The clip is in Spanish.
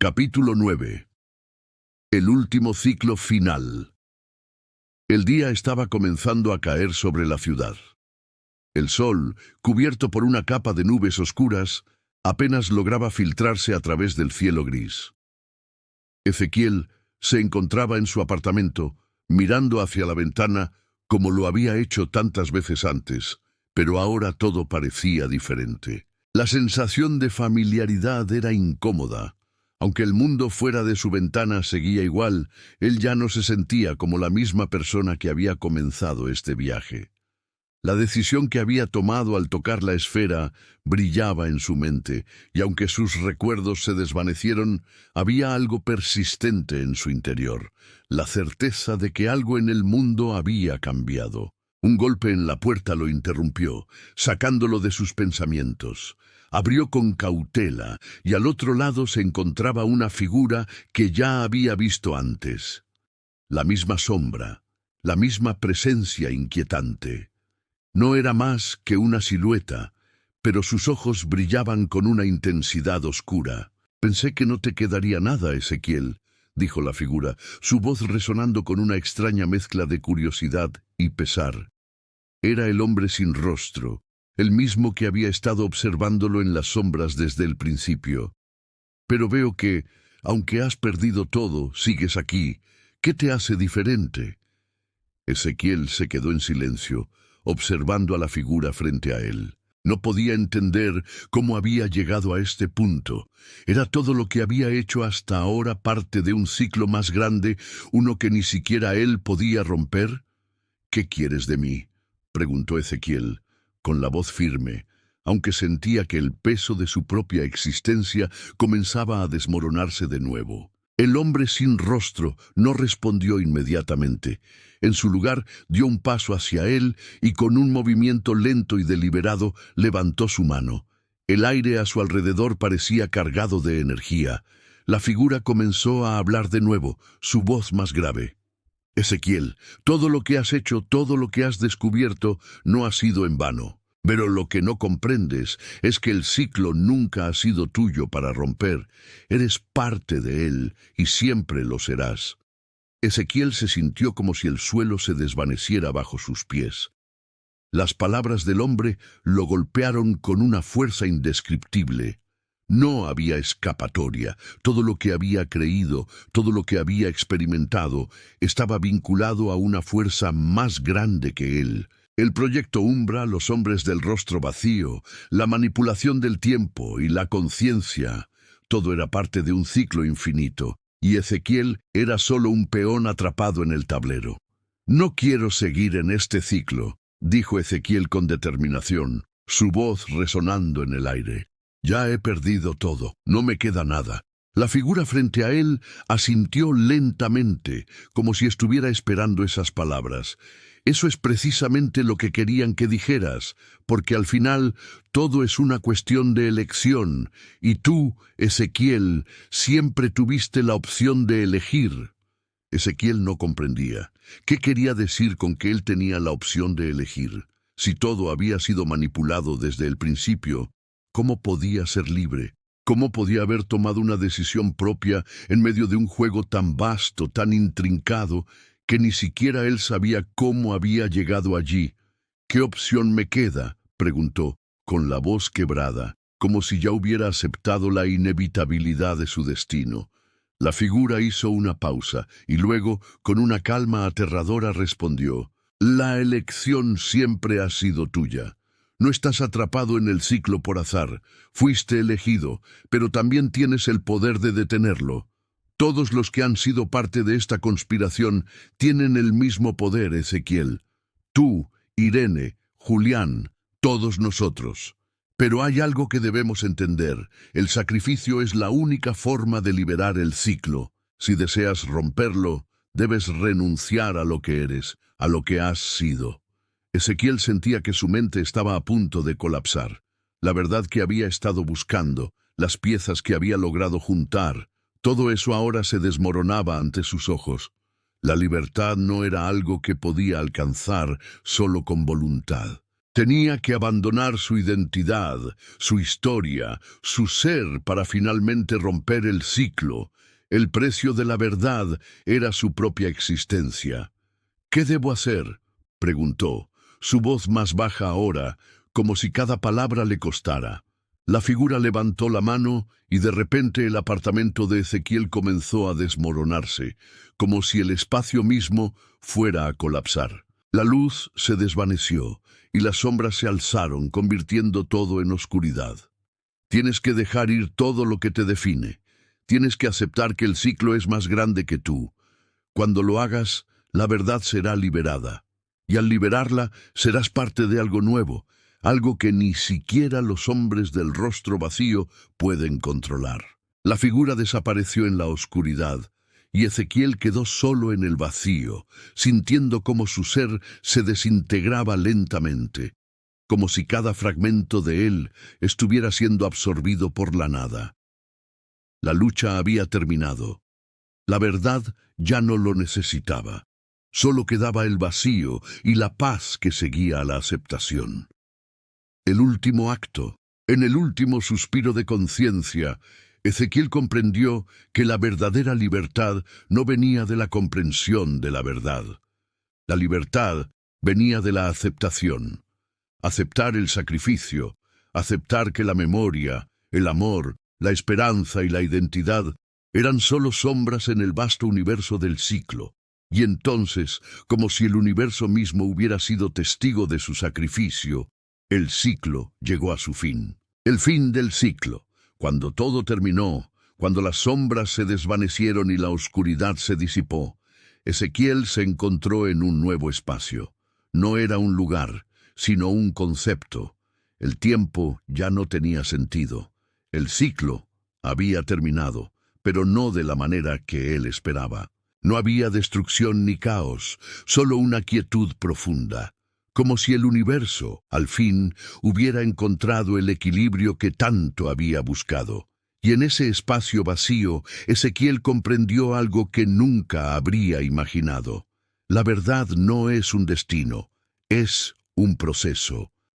Capítulo 9. El último ciclo final. El día estaba comenzando a caer sobre la ciudad. El sol, cubierto por una capa de nubes oscuras, apenas lograba filtrarse a través del cielo gris. Ezequiel se encontraba en su apartamento, mirando hacia la ventana como lo había hecho tantas veces antes, pero ahora todo parecía diferente. La sensación de familiaridad era incómoda. Aunque el mundo fuera de su ventana seguía igual, él ya no se sentía como la misma persona que había comenzado este viaje. La decisión que había tomado al tocar la esfera brillaba en su mente, y aunque sus recuerdos se desvanecieron, había algo persistente en su interior, la certeza de que algo en el mundo había cambiado. Un golpe en la puerta lo interrumpió, sacándolo de sus pensamientos. Abrió con cautela, y al otro lado se encontraba una figura que ya había visto antes. La misma sombra, la misma presencia inquietante. No era más que una silueta, pero sus ojos brillaban con una intensidad oscura. «Pensé que no te quedaría nada, Ezequiel», dijo la figura, su voz resonando con una extraña mezcla de curiosidad y pesar. Era el hombre sin rostro, el mismo que había estado observándolo en las sombras desde el principio. «Pero veo que, aunque has perdido todo, sigues aquí. ¿Qué te hace diferente?» Ezequiel se quedó en silencio, observando a la figura frente a él. No podía entender cómo había llegado a este punto. ¿Era todo lo que había hecho hasta ahora parte de un ciclo más grande, uno que ni siquiera él podía romper? «¿Qué quieres de mí?», preguntó Ezequiel, con la voz firme, aunque sentía que el peso de su propia existencia comenzaba a desmoronarse de nuevo. El hombre sin rostro no respondió inmediatamente. En su lugar, dio un paso hacia él y con un movimiento lento y deliberado levantó su mano. El aire a su alrededor parecía cargado de energía. La figura comenzó a hablar de nuevo, su voz más grave. «Ezequiel, todo lo que has hecho, todo lo que has descubierto, no ha sido en vano. Pero lo que no comprendes es que el ciclo nunca ha sido tuyo para romper. Eres parte de él y siempre lo serás». Ezequiel se sintió como si el suelo se desvaneciera bajo sus pies. Las palabras del hombre lo golpearon con una fuerza indescriptible. No había escapatoria. Todo lo que había creído, todo lo que había experimentado, estaba vinculado a una fuerza más grande que él. El proyecto Umbra, los hombres del rostro vacío, la manipulación del tiempo y la conciencia, todo era parte de un ciclo infinito, y Ezequiel era solo un peón atrapado en el tablero. «No quiero seguir en este ciclo», dijo Ezequiel con determinación, su voz resonando en el aire. «Ya he perdido todo, no me queda nada». La figura frente a él asintió lentamente, como si estuviera esperando esas palabras. «Eso es precisamente lo que querían que dijeras, porque al final todo es una cuestión de elección, y tú, Ezequiel, siempre tuviste la opción de elegir». Ezequiel no comprendía. ¿Qué quería decir con que él tenía la opción de elegir? Si todo había sido manipulado desde el principio, ¿cómo podía ser libre? ¿Cómo podía haber tomado una decisión propia en medio de un juego tan vasto, tan intrincado, que ni siquiera él sabía cómo había llegado allí? «¿Qué opción me queda?», preguntó, con la voz quebrada, como si ya hubiera aceptado la inevitabilidad de su destino. La figura hizo una pausa, y luego, con una calma aterradora, respondió: «La elección siempre ha sido tuya. No estás atrapado en el ciclo por azar. Fuiste elegido, pero también tienes el poder de detenerlo. Todos los que han sido parte de esta conspiración tienen el mismo poder, Ezequiel. Tú, Irene, Julián, todos nosotros. Pero hay algo que debemos entender. El sacrificio es la única forma de liberar el ciclo. Si deseas romperlo, debes renunciar a lo que eres, a lo que has sido». Ezequiel sentía que su mente estaba a punto de colapsar. La verdad que había estado buscando, las piezas que había logrado juntar, todo eso ahora se desmoronaba ante sus ojos. La libertad no era algo que podía alcanzar solo con voluntad. Tenía que abandonar su identidad, su historia, su ser para finalmente romper el ciclo. El precio de la verdad era su propia existencia. ¿Qué debo hacer?, preguntó, su voz más baja ahora, como si cada palabra le costara. La figura levantó la mano y de repente el apartamento de Ezequiel comenzó a desmoronarse, como si el espacio mismo fuera a colapsar. La luz se desvaneció y las sombras se alzaron, convirtiendo todo en oscuridad. Tienes que dejar ir todo lo que te define. Tienes que aceptar que el ciclo es más grande que tú. Cuando lo hagas, la verdad será liberada. Y al liberarla, serás parte de algo nuevo, algo que ni siquiera los hombres del rostro vacío pueden controlar. La figura desapareció en la oscuridad, y Ezequiel quedó solo en el vacío, sintiendo cómo su ser se desintegraba lentamente, como si cada fragmento de él estuviera siendo absorbido por la nada. La lucha había terminado. La verdad ya no lo necesitaba. Solo quedaba el vacío y la paz que seguía a la aceptación. El último acto, en el último suspiro de conciencia, Ezequiel comprendió que la verdadera libertad no venía de la comprensión de la verdad. La libertad venía de la aceptación. Aceptar el sacrificio, aceptar que la memoria, el amor, la esperanza y la identidad eran solo sombras en el vasto universo del ciclo. Y entonces, como si el universo mismo hubiera sido testigo de su sacrificio, el ciclo llegó a su fin. El fin del ciclo. Cuando todo terminó, cuando las sombras se desvanecieron y la oscuridad se disipó, Ezequiel se encontró en un nuevo espacio. No era un lugar, sino un concepto. El tiempo ya no tenía sentido. El ciclo había terminado, pero no de la manera que él esperaba. No había destrucción ni caos, solo una quietud profunda, como si el universo, al fin, hubiera encontrado el equilibrio que tanto había buscado. Y en ese espacio vacío, Ezequiel comprendió algo que nunca habría imaginado. La verdad no es un destino, es un proceso.